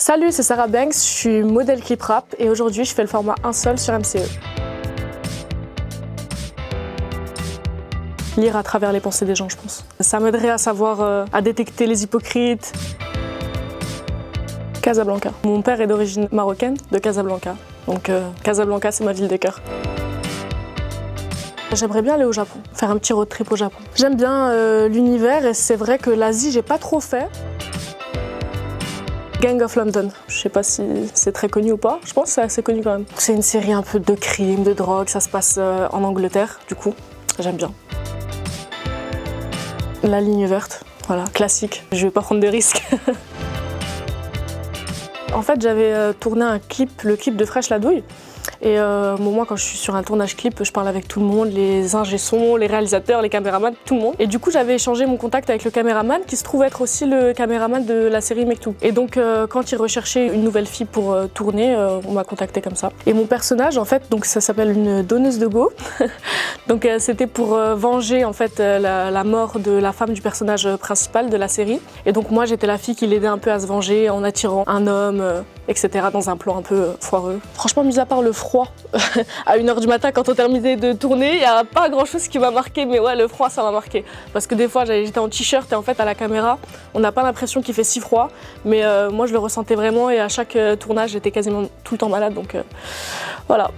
Salut, c'est Sarah Banks, je suis modèle clip rap et aujourd'hui je fais le format 1 seul sur MCE. Lire à travers les pensées des gens, je pense. Ça m'aiderait à savoir, à détecter les hypocrites. Casablanca. Mon père est d'origine marocaine, de Casablanca. Donc Casablanca, c'est ma ville de cœur. J'aimerais bien aller au Japon, faire un petit road trip au Japon. J'aime bien l'univers et c'est vrai que l'Asie, j'ai pas trop fait. Gang of London, je sais pas si c'est très connu ou pas, je pense que c'est assez connu quand même. C'est une série un peu de crime, de drogue, ça se passe en Angleterre, du coup, j'aime bien. La ligne verte, voilà, classique, je vais pas prendre de risques. En fait, j'avais tourné un clip, le clip de Fresh la Douille. Et moi, quand je suis sur un tournage clip, je parle avec tout le monde, les ingé sons, les réalisateurs, les caméramans, tout le monde. Et du coup, j'avais échangé mon contact avec le caméraman, qui se trouve être aussi le caméraman de la série Mektoub. Et donc, quand il recherchait une nouvelle fille pour tourner, on m'a contacté comme ça. Et mon personnage, en fait, donc ça s'appelle une donneuse de go. Donc, c'était pour venger en fait la mort de la femme du personnage principal de la série. Et donc, moi, j'étais la fille qui l'aidait un peu à se venger en attirant un homme, etc. dans un plan un peu foireux. Franchement, mis à part le froid, à 1h du matin quand on terminait de tourner, il n'y a pas grand chose qui m'a marqué, mais ouais, le froid ça m'a marqué. Parce que des fois j'étais en t-shirt et en fait à la caméra, on n'a pas l'impression qu'il fait si froid, mais moi je le ressentais vraiment et à chaque tournage j'étais quasiment tout le temps malade, donc voilà.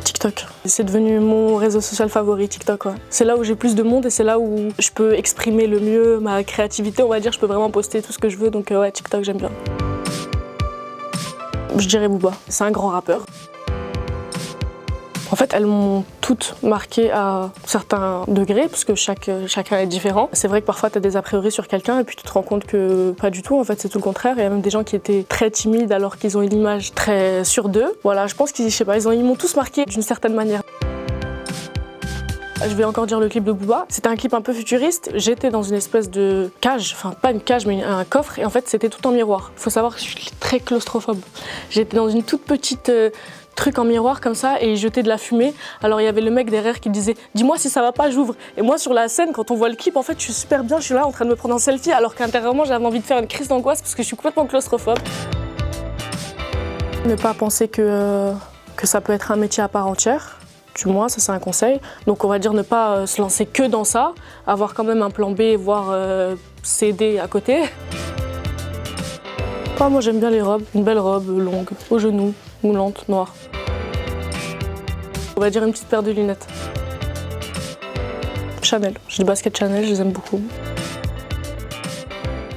TikTok. C'est devenu mon réseau social favori, TikTok. Ouais. C'est là où j'ai plus de monde et c'est là où je peux exprimer le mieux ma créativité, on va dire, je peux vraiment poster tout ce que je veux, donc ouais, TikTok j'aime bien. Je dirais Booba, c'est un grand rappeur. En fait, elles m'ont toutes marqué à certains degrés, parce que chacun est différent. C'est vrai que parfois, tu as des a priori sur quelqu'un et puis tu te rends compte que pas du tout, en fait, c'est tout le contraire. Il y a même des gens qui étaient très timides alors qu'ils ont une image très sûre d'eux. Voilà, je pense qu'ils, je sais pas, ils m'ont tous marqué d'une certaine manière. Je vais encore dire le clip de Booba. C'était un clip un peu futuriste. J'étais dans une espèce de cage, enfin pas une cage mais un coffre et en fait c'était tout en miroir. Il faut savoir que je suis très claustrophobe. J'étais dans une toute petite truc en miroir comme ça et il jetait de la fumée. Alors il y avait le mec derrière qui disait « Dis-moi si ça va pas, j'ouvre ». Et moi sur la scène, quand on voit le clip, en fait je suis super bien, je suis là en train de me prendre un selfie alors qu'intérieurement j'avais envie de faire une crise d'angoisse parce que je suis complètement claustrophobe. Ne pas penser que ça peut être un métier à part entière. Du moins, ça c'est un conseil. Donc on va dire ne pas se lancer que dans ça, avoir quand même un plan B, voire CD à côté. Moi j'aime bien les robes, une belle robe longue, aux genoux, moulante, noire. On va dire une petite paire de lunettes. Chanel, j'ai des baskets Chanel, je les aime beaucoup.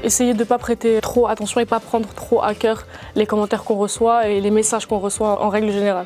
Essayez de ne pas prêter trop attention et pas prendre trop à cœur les commentaires qu'on reçoit et les messages qu'on reçoit en règle générale.